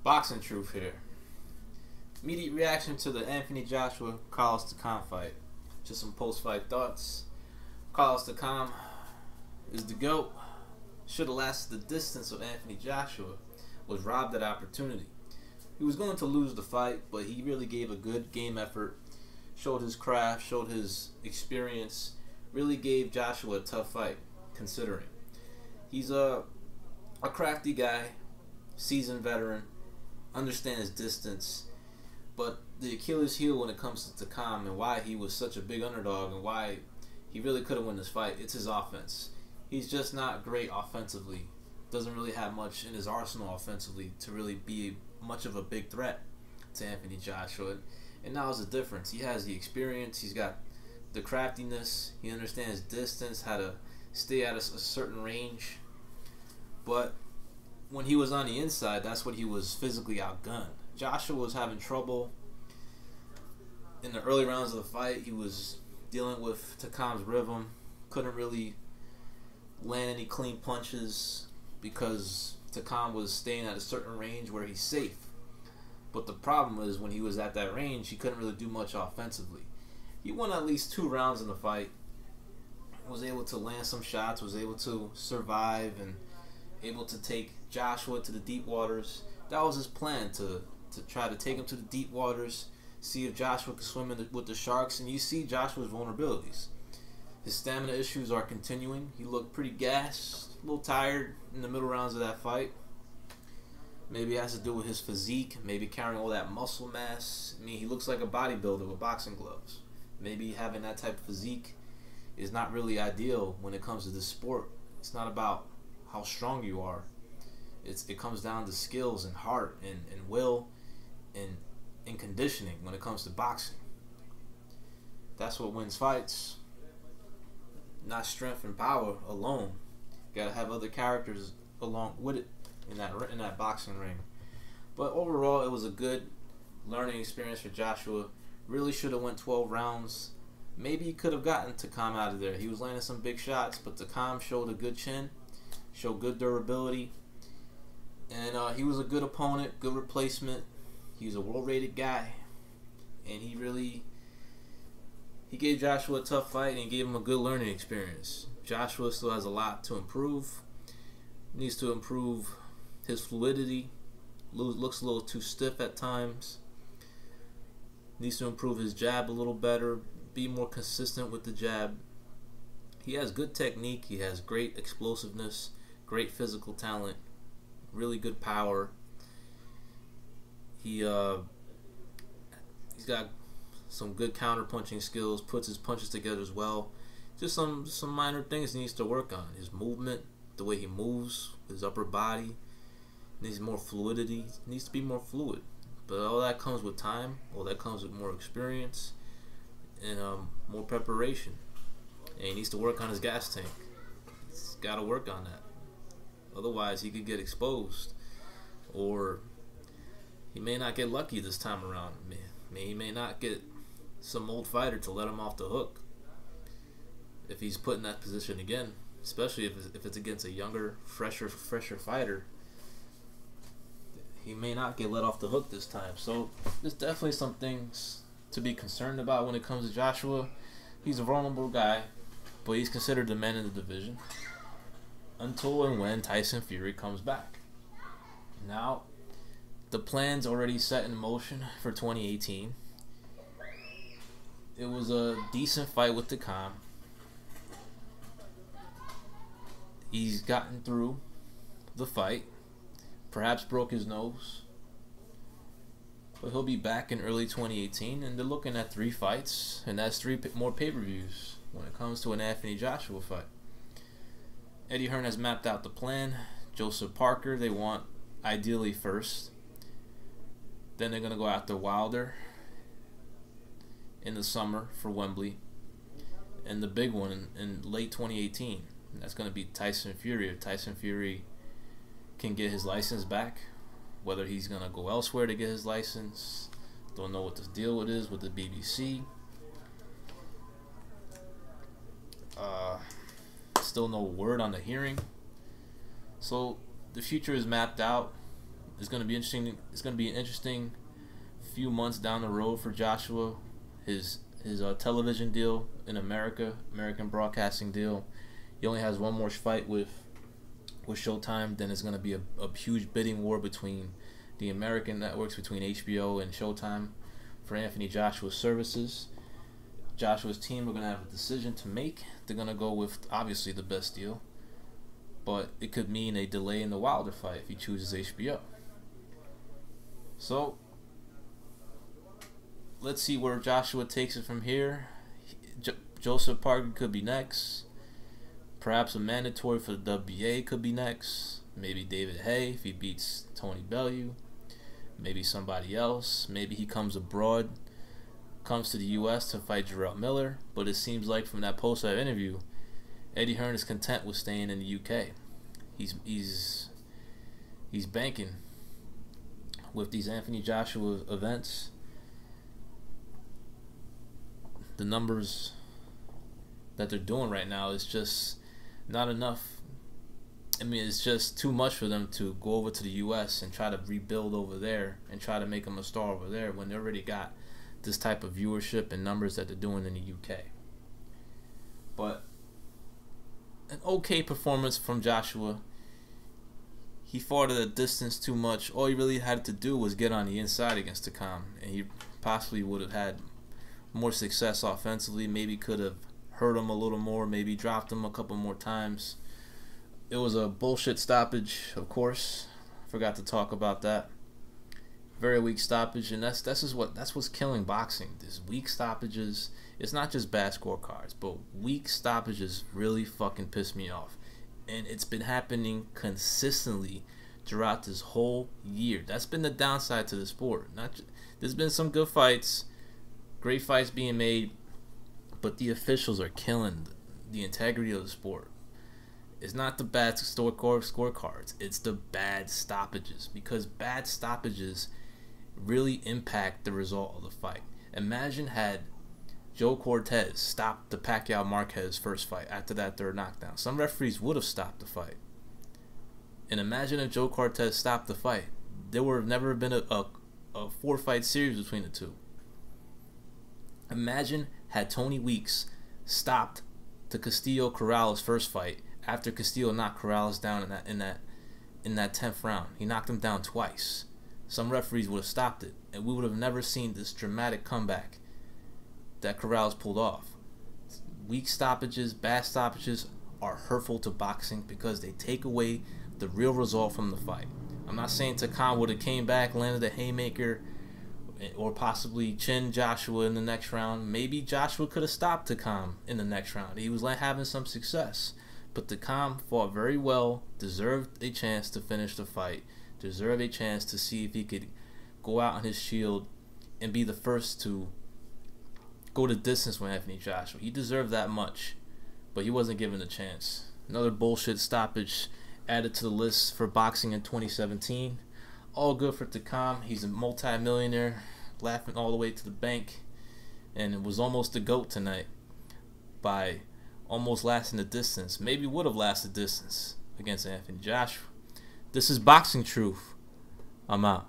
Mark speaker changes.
Speaker 1: Boxing truth here. Immediate reaction to the Anthony Joshua Carlos Takam fight. Just some post-fight thoughts. Carlos Takam is the GOAT. Should have lasted the distance of Anthony Joshua. Was robbed that opportunity. He was going to lose the fight, but he really gave a good game effort. Showed his craft, showed his experience. Really gave Joshua a tough fight, considering. He's a crafty guy, seasoned veteran, understands distance, but the Achilles heel when it comes to Takam and why he was such a big underdog and why he really could have won this fight, it's his offense. He's just not great offensively. Doesn't really have much in his arsenal offensively to really be much of a big threat to Anthony Joshua. And now is the difference. He has the experience. He's got the craftiness. He understands distance, how to stay at a certain range. But when he was on the inside, that's what he was physically outgunned. Joshua was having trouble in the early rounds of the fight. He was dealing with Takam's rhythm. Couldn't really land any clean punches because Takam was staying at a certain range where he's safe. But the problem is when he was at that range, he couldn't really do much offensively. He won at least 2 rounds in the fight. Was able to land some shots, was able to survive, and able to take Joshua to the deep waters. That was his plan, to try to take him to the deep waters, see if Joshua could swim with the sharks. And you see Joshua's vulnerabilities. His stamina issues are continuing. He looked pretty gassed, a little tired in the middle rounds of that fight. Maybe it has to do with his physique, maybe carrying all that muscle mass. I mean, he looks like a bodybuilder with boxing gloves. Maybe having that type of physique is not really ideal when it comes to this sport. It's not about how strong you are. It comes down to skills and heart and will and conditioning when it comes to boxing. That's what wins fights. Not strength and power alone. You gotta have other characters along with it in that boxing ring. But overall, it was a good learning experience for Joshua. Really should have went 12 rounds. Maybe he could have gotten Takam out of there. He was landing some big shots, but Takam showed a good chin, showed good durability, and he was a good opponent, good replacement. He was a world-rated guy, and he gave Joshua a tough fight and gave him a good learning experience. Joshua still has a lot to improve. Needs to improve his fluidity. Looks a little too stiff at times. Needs to improve his jab a little better. Be more consistent with the jab. He has good technique. He has great explosiveness, great physical talent, really good power. He's got some good counter-punching skills, puts his punches together as well. Just some minor things he needs to work on. His movement, the way he moves, his upper body, needs more fluidity, needs to be more fluid. But all that comes with time, all that comes with more experience and more preparation. And he needs to work on his gas tank. He's got to work on that. Otherwise, he could get exposed, or he may not get lucky this time around. He may not get some old fighter to let him off the hook if he's put in that position again, especially if it's against a younger, fresher fighter. He may not get let off the hook this time. So there's definitely some things to be concerned about when it comes to Joshua. He's a vulnerable guy, but he's considered the man in the division until and when Tyson Fury comes back. Now, the plan's already set in motion for 2018. It was a decent fight with Takam. He's gotten through the fight. Perhaps broke his nose. But he'll be back in early 2018, and they're looking at 3 fights, and that's 3 more pay-per-views when it comes to an Anthony Joshua fight. Eddie Hearn has mapped out the plan. Joseph Parker, they want ideally first. Then they're going to go after Wilder in the summer for Wembley. And the big one in late 2018. That's going to be Tyson Fury. If Tyson Fury can get his license back, whether he's going to go elsewhere to get his license. Don't know what the deal it is with the BBC. Still no word on the hearing. So the future is mapped out. It's going to be interesting. It's going to be an interesting few months down the road for Joshua. His television deal in American broadcasting deal. He only has one more fight with Showtime. Then it's going to be a huge bidding war between the American networks, between HBO and Showtime, for Anthony Joshua's services. Joshua's team are going to have a decision to make. They're going to go with, obviously, the best deal, but it could mean a delay in the Wilder fight if he chooses HBO. So let's see where Joshua takes it from here. Joseph Parker could be next. Perhaps a mandatory for the WBA could be next. Maybe David Haye if he beats Tony Bellew. Maybe somebody else. Maybe he comes abroad, comes to the U.S. to fight Jarrell Miller. But it seems like from that post-fight interview, Eddie Hearn is content with staying in the U.K. He's banking with these Anthony Joshua events. The numbers that they're doing right now is just not enough. I mean, it's just too much for them to go over to the U.S. and try to rebuild over there and try to make him a star over there when they already got this type of viewership and numbers that they're doing in the U.K. But an okay performance from Joshua. He fought at a distance too much. All he really had to do was get on the inside against Takam, and he possibly would have had more success offensively. Maybe could have hurt him a little more, maybe dropped him a couple more times. It was a bullshit stoppage, of course. Forgot to talk about that. Very weak stoppage, and that's what's killing boxing. These weak stoppages. It's not just bad scorecards, but weak stoppages really fucking piss me off. And it's been happening consistently throughout this whole year. That's been the downside to the sport. There's been some good fights, great fights being made, but the officials are killing the integrity of the sport. It's not the bad scorecards. It's the bad stoppages, because bad stoppages really impact the result of the fight. Imagine had Joe Cortez stopped the Pacquiao-Marquez first fight after that third knockdown. Some referees would have stopped the fight. And imagine if Joe Cortez stopped the fight. There would have never been a 4-fight series between the two. Imagine had Tony Weeks stopped the Castillo-Corrales first fight after Castillo knocked Corrales down in that 10th round. He knocked him down twice. Some referees would have stopped it, and we would have never seen this dramatic comeback that Corrales pulled off. Weak stoppages, bad stoppages are hurtful to boxing because they take away the real result from the fight. I'm not saying Takam would have came back, landed a haymaker, or possibly chinned Joshua in the next round. Maybe Joshua could have stopped Takam in the next round. He was having some success. But Takam fought very well, deserved a chance to finish the fight, deserved a chance to see if he could go out on his shield and be the first to go the distance with Anthony Joshua. He deserved that much, but he wasn't given a chance. Another bullshit stoppage added to the list for boxing in 2017. All good for Takam. He's a multi-millionaire, laughing all the way to the bank, and it was almost the GOAT tonight by almost lasting the distance. Maybe would have lasted distance against Anthony Joshua. This is Boxing Truth. I'm out.